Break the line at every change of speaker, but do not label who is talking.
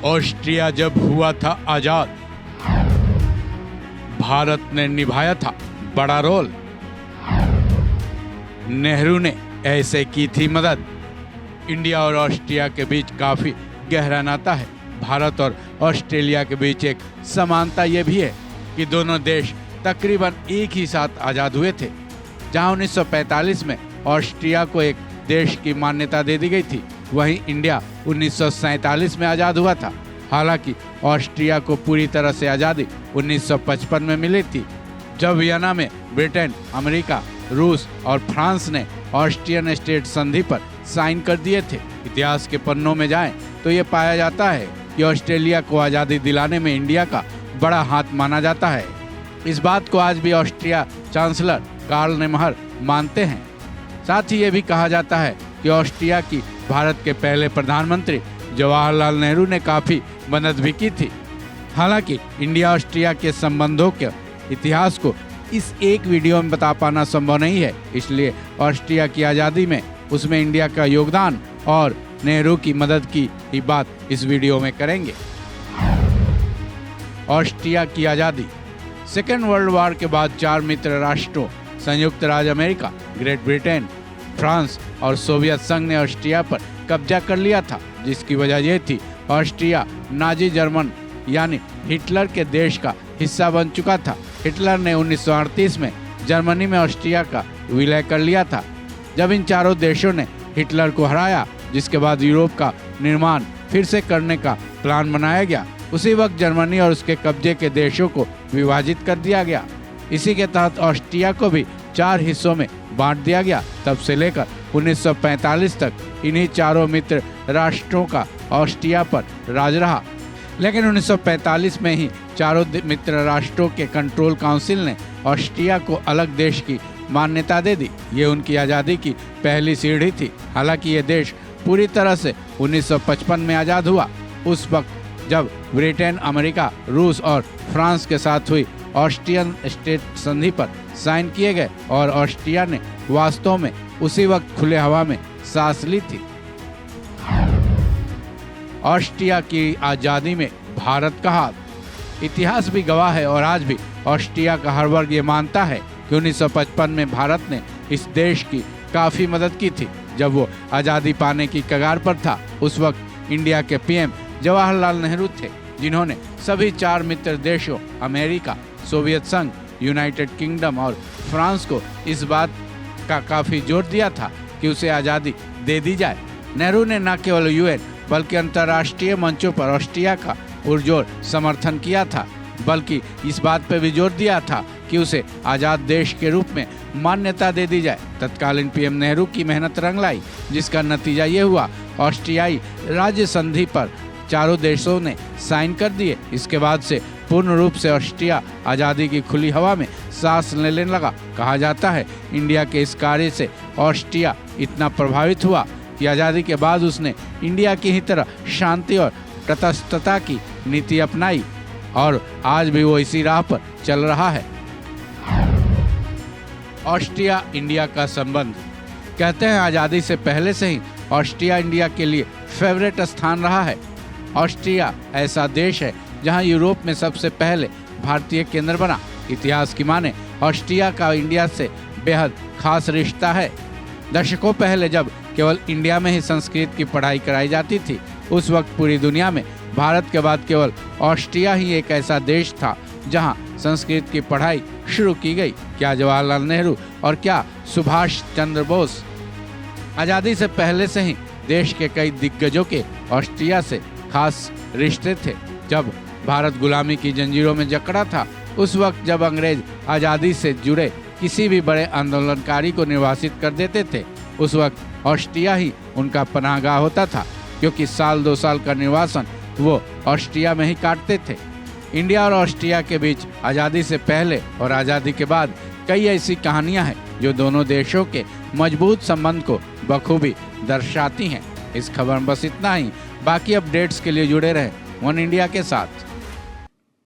Austria जब हुआ था आजाद, भारत ने निभाया था बड़ा रोल। नेहरू ने ऐसे की थी मदद। इंडिया और ऑस्ट्रिया के बीच काफी गहरा नाता है। भारत और ऑस्ट्रेलिया के बीच एक समानता ये भी है कि दोनों देश तकरीबन एक ही साथ आज़ाद हुए थे। जहां 1945 में ऑस्ट्रिया को एक देश की मान्यता दे दी गई थी, वहीं इंडिया 1947 में आज़ाद हुआ था। हालांकि ऑस्ट्रिया को पूरी तरह से आज़ादी 1955 में मिली थी, जब वियना में ब्रिटेन, अमेरिका, रूस और फ्रांस ने ऑस्ट्रियन स्टेट संधि पर साइन कर दिए थे। इतिहास के पन्नों में जाएं तो ये पाया जाता है कि ऑस्ट्रेलिया को आज़ादी दिलाने में इंडिया का बड़ा हाथ माना जाता है। इस बात को आज भी ऑस्ट्रिया चांसलर कार्ल नेमहर मानते हैं। साथ ही ये भी कहा जाता है कि ऑस्ट्रिया की भारत के पहले प्रधानमंत्री जवाहरलाल नेहरू ने काफ़ी मदद भी की थी। हालांकि इंडिया ऑस्ट्रिया के संबंधों के इतिहास को इस एक वीडियो में बता पाना संभव नहीं है, इसलिए ऑस्ट्रिया की आज़ादी में उसमें इंडिया का योगदान और नेहरू की मदद की ही बात इस वीडियो में करेंगे। ऑस्ट्रिया की आज़ादी। सेकेंड वर्ल्ड वॉर के बाद 4 मित्र राष्ट्रों संयुक्त राज्य अमेरिका, ग्रेट ब्रिटेन, फ्रांस और सोवियत संघ ने ऑस्ट्रिया पर कब्जा कर लिया था, जिसकी वजह यह थी ऑस्ट्रिया नाजी जर्मन यानी हिटलर के देश का हिस्सा बन चुका था। हिटलर ने 1938 में जर्मनी में ऑस्ट्रिया का विलय कर लिया था। जब इन चारों देशों ने हिटलर को हराया, जिसके बाद यूरोप का निर्माण फिर से करने का प्लान बनाया गया। उसी वक्त जर्मनी और उसके कब्जे के देशों को विभाजित कर दिया गया। इसी के तहत ऑस्ट्रिया को भी 4 हिस्सों में बांट दिया गया। तब से लेकर 1945 तक इन्हीं चारों मित्र राष्ट्रों का ऑस्ट्रिया पर राज रहा। लेकिन 1945 में ही चारों मित्र राष्ट्रों के कंट्रोल काउंसिल ने ऑस्ट्रिया को अलग देश की मान्यता दे दी। ये उनकी आज़ादी की पहली सीढ़ी थी। हालांकि ये देश पूरी तरह से 1955 में आज़ाद हुआ। उस वक्त जब ब्रिटेन, अमेरिका, रूस और फ्रांस के साथ हुई ऑस्ट्रियन स्टेट संधि पर साइन किए गए और ऑस्ट्रिया ने वास्तव में उसी वक्त खुले हवा में सांस ली थी। ऑस्ट्रिया की आज़ादी में भारत का हाथ। इतिहास भी गवाह है और आज भी ऑस्ट्रिया का हर वर्ग ये मानता है कि 1955 में भारत ने इस देश की काफ़ी मदद की थी। जब वो आज़ादी पाने की कगार पर था, उस वक्त इंडिया के पीएम जवाहरलाल नेहरू थे, जिन्होंने सभी 4 मित्र देशों अमेरिका, सोवियत संघ, यूनाइटेड किंगडम और फ्रांस को इस बात का काफ़ी जोर दिया था कि उसे आज़ादी दे दी जाए। नेहरू ने न केवल यूएन बल्कि अंतर्राष्ट्रीय मंचों पर ऑस्ट्रिया का पुरजोर समर्थन किया था, बल्कि इस बात पर भी जोर दिया था कि उसे आज़ाद देश के रूप में मान्यता दे दी जाए। तत्कालीन पीएम नेहरू की मेहनत रंग लाई, जिसका नतीजा ये हुआ ऑस्ट्रियाई राज्य संधि पर चारों देशों ने साइन कर दिए। इसके बाद से पूर्ण रूप से ऑस्ट्रिया आज़ादी की खुली हवा में सांस लेने लगा। कहा जाता है इंडिया के इस कार्य से ऑस्ट्रिया इतना प्रभावित हुआ कि आज़ादी के बाद उसने इंडिया की ही तरह शांति और तटस्थता की नीति अपनाई और आज भी वो इसी राह पर चल रहा है। ऑस्ट्रिया इंडिया का संबंध। कहते हैं आज़ादी से पहले से ही ऑस्ट्रिया इंडिया के लिए फेवरेट स्थान रहा है। ऑस्ट्रिया ऐसा देश है जहां यूरोप में सबसे पहले भारतीय केंद्र बना। इतिहास की माने ऑस्ट्रिया का इंडिया से बेहद खास रिश्ता है। दशकों पहले जब केवल इंडिया में ही संस्कृत की पढ़ाई कराई जाती थी, उस वक्त पूरी दुनिया में भारत के बाद केवल ऑस्ट्रिया ही एक ऐसा देश था जहां संस्कृत की पढ़ाई शुरू की गई। क्या जवाहरलाल नेहरू और क्या सुभाष चंद्र बोस। आज़ादी से पहले से ही देश के कई दिग्गजों के ऑस्ट्रिया से खास रिश्ते थे। जब भारत गुलामी की जंजीरों में जकड़ा था, उस वक्त जब अंग्रेज आज़ादी से जुड़े किसी भी बड़े आंदोलनकारी को निर्वासित कर देते थे, उस वक्त ऑस्ट्रिया ही उनका पनाहगाह होता था, क्योंकि साल 2 साल का निर्वासन वो ऑस्ट्रिया में ही काटते थे। इंडिया और ऑस्ट्रिया के बीच आज़ादी से पहले और आज़ादी के बाद कई ऐसी कहानियां हैं जो दोनों देशों के मजबूत संबंध को बखूबी दर्शाती हैं। इस खबर में बस इतना ही। बाकी अपडेट्स के लिए जुड़े रहें वन इंडिया के साथ।